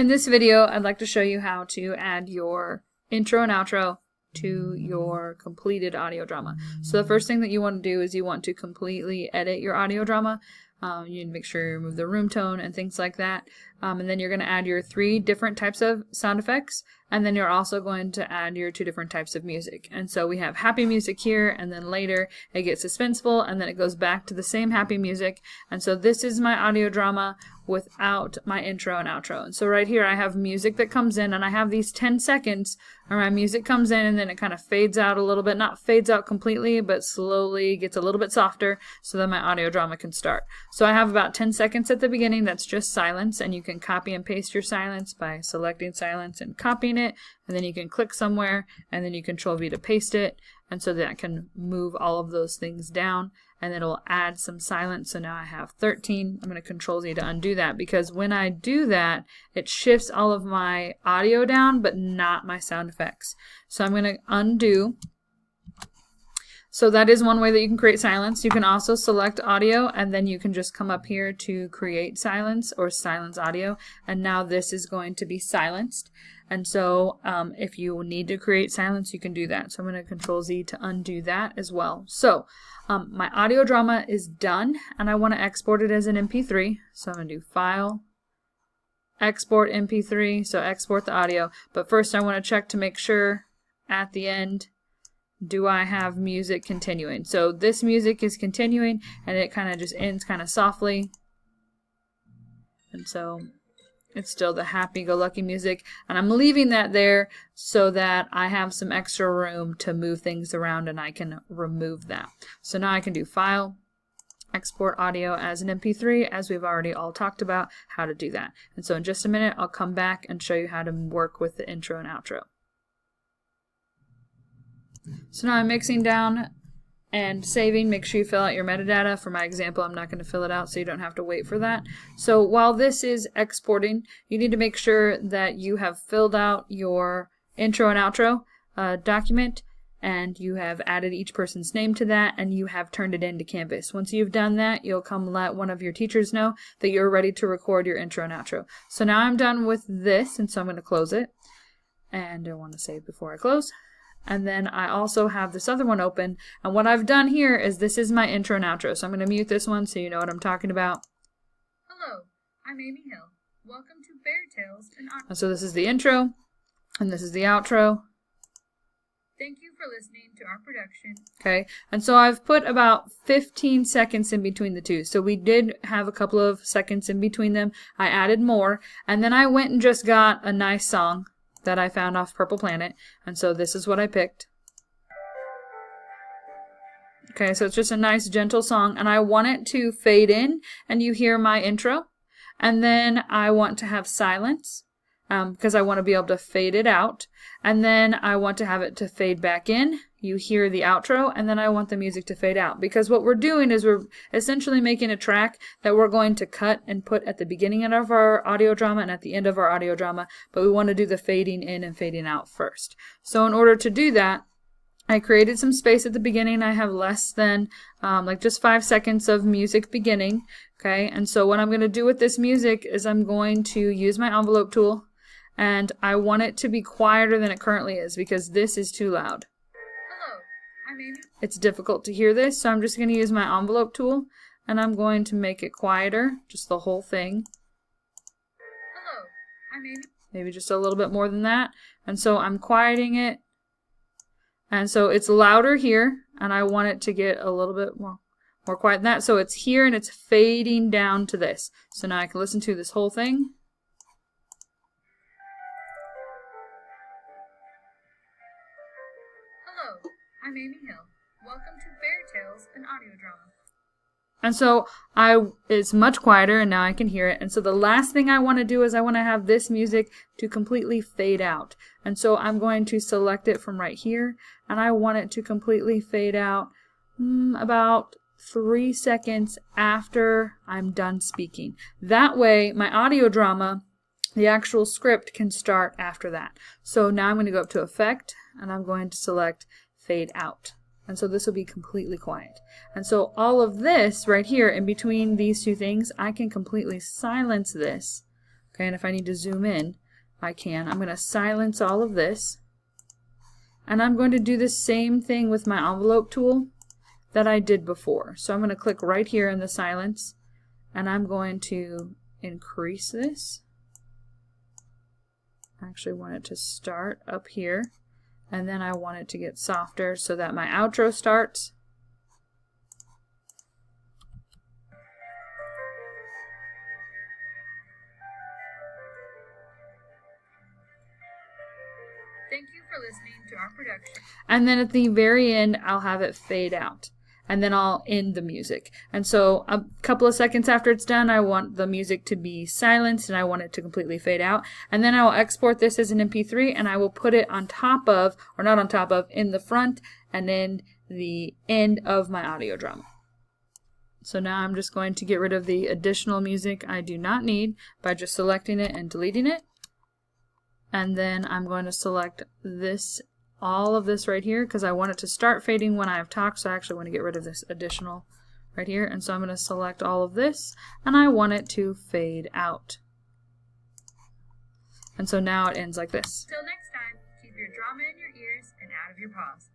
In this video, I'd like to show you how to add your intro and outro to your completed audio drama. So the first thing that you want to do is you want to completely edit your audio drama. You need to make sure you remove the room tone and things like that. And then you're going to add your 3 different types of sound effects, and then you're also going to add your 2 different types of music. And so we have happy music here, and then later it gets suspenseful, and then it goes back to the same happy music. And so this is my audio drama without my intro and outro. And so right here I have music that comes in, and I have these 10 seconds where my music comes in and then it kind of fades out a little bit. Not fades out completely, but slowly gets a little bit softer so that my audio drama can start. So I have about 10 seconds at the beginning that's just silence, and you can copy and paste your silence by selecting silence and copying it, and then you can click somewhere and then you Control V to paste it, and so that can move all of those things down, and then it'll add some silence. So now I have 13. I'm going to Control Z to undo that, because when I do that it shifts all of my audio down but not my sound effects. So I'm going to undo. So that is one way that you can create silence. You can also select audio, and then you can just come up here to create silence or silence audio, and now this is going to be silenced. And so if you need to create silence, you can do that. So I'm going to Control Z to undo that as well. So my audio drama is done, and I want to export it as an MP3. So I'm going to do File, Export MP3, so export the audio. But first I want to check to make sure at the end, do I have music continuing? So this music is continuing, and it kind of just ends kind of softly. And so it's still the happy-go-lucky music, and I'm leaving that there so that I have some extra room to move things around, and I can remove that. So now I can do File, Export Audio as an MP3, as we've already all talked about how to do that. And so in just a minute I'll come back and show you how to work with the intro and outro. So now I'm mixing down and saving. Make sure you fill out your metadata. For my example, I'm not going to fill it out, so you don't have to wait for that. So while this is exporting, you need to make sure that you have filled out your intro and outro document, and you have added each person's name to that, and you have turned it into Canvas. Once you've done that, you'll come let one of your teachers know that you're ready to record your intro and outro. So now I'm done with this, and so I'm going to close it. And I want to save before I close. And then I also have this other one open, and what I've done here is this is my intro and outro. So I'm going to mute this one so you know what I'm talking about. Hello, I'm Amy Hill. Welcome to Fairy Tales and So this is the intro, and this is the outro. Thank you for listening to our production. Okay, and so I've put about 15 seconds in between the two. So we did have a couple of seconds in between them. I added more, and then I went and just got a nice song that I found off Purple Planet, and so this is what I picked. Okay, so it's just a nice gentle song, and I want it to fade in and you hear my intro, and then I want to have silence because I want to be able to fade it out, and then I want to have it to fade back in. You hear the outro, and then I want the music to fade out, because what we're doing is we're essentially making a track that we're going to cut and put at the beginning of our audio drama and at the end of our audio drama, but we want to do the fading in and fading out first. So in order to do that, I created some space at the beginning. I have less than like just 5 seconds of music beginning. Okay, and so what I'm going to do with this music is I'm going to use my envelope tool, and I want it to be quieter than it currently is because this is too loud. It's difficult to hear this, so I'm just going to use my envelope tool, and I'm going to make it quieter, just the whole thing. Hello, I'm Amy. Maybe just a little bit more than that. And so I'm quieting it, and so it's louder here, and I want it to get a little bit more quiet than that. So it's here, and it's fading down to this. So now I can listen to this whole thing. I'm Amy Hill. Welcome to Fairy Tales, an audio drama. And so it's much quieter, and now I can hear it. And so the last thing I want to do is I want to have this music to completely fade out. And so I'm going to select it from right here, and I want it to completely fade out about 3 seconds after I'm done speaking. That way, my audio drama, the actual script, can start after that. So now I'm going to go up to Effect, and I'm going to select Fade Out. And so this will be completely quiet. And so all of this right here in between these two things, I can completely silence this. Okay, and if I need to zoom in, I can. I'm going to silence all of this. And I'm going to do the same thing with my envelope tool that I did before. So I'm going to click right here in the silence, and I'm going to increase this. I actually want it to start up here, and then I want it to get softer so that my outro starts. Thank you for listening to our production. And then at the very end, I'll have it fade out. And then I'll end the music. And so a couple of seconds after it's done, I want the music to be silenced and I want it to completely fade out. And then I will export this as an MP3 and I will put it on top of, or not on top of, in the front and in the end of my audio drama. So now I'm just going to get rid of the additional music I do not need by just selecting it and deleting it. And then I'm going to select this, all of this right here, because I want it to start fading when I have talked, so I actually want to get rid of this additional right here. And so I'm going to select all of this, and I want it to fade out. And so now it ends like this. Till next time, keep your drama in your ears and out of your paws.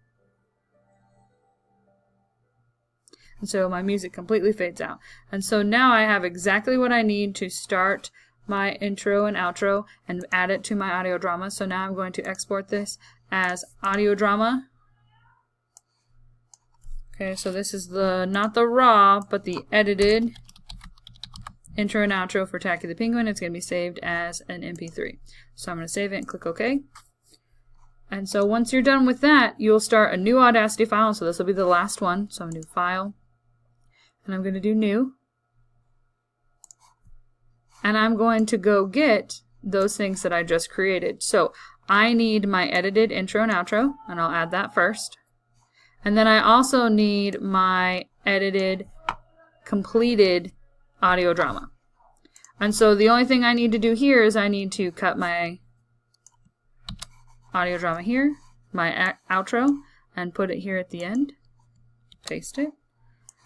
And so my music completely fades out. And so now I have exactly what I need to start my intro and outro and add it to my audio drama. So now I'm going to export this as audio drama. Okay, so this is the not the raw, but the edited intro and outro for Tacky the Penguin. It's going to be saved as an MP3. So I'm going to save it and click OK. And so once you're done with that, you'll start a new Audacity file. So this will be the last one. So I'm going to do File, and I'm going to do New. And I'm going to go get those things that I just created. So I need my edited intro and outro, and I'll add that first. And then I also need my edited, completed audio drama. And so the only thing I need to do here is I need to cut my audio drama here, my outro, and put it here at the end. Paste it.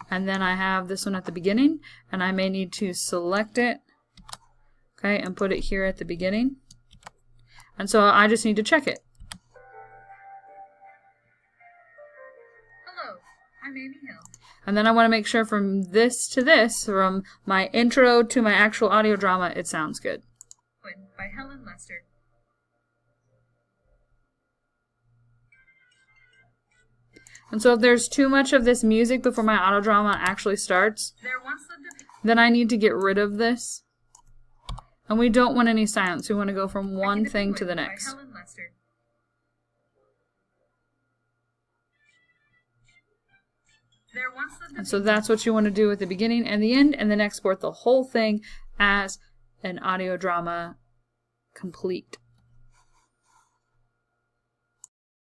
And then I have this one at the beginning, and I may need to select it. Okay, and put it here at the beginning. And so I just need to check it. Hello, I'm Amy Hill. And then I want to make sure from this to this, from my intro to my actual audio drama, it sounds good. By Helen Lester. And so if there's too much of this music before my audio drama actually starts, then I need to get rid of this. And we don't want any silence. We want to go from one thing to the next. And so that's what you want to do at the beginning and the end, and then export the whole thing as an audio drama complete.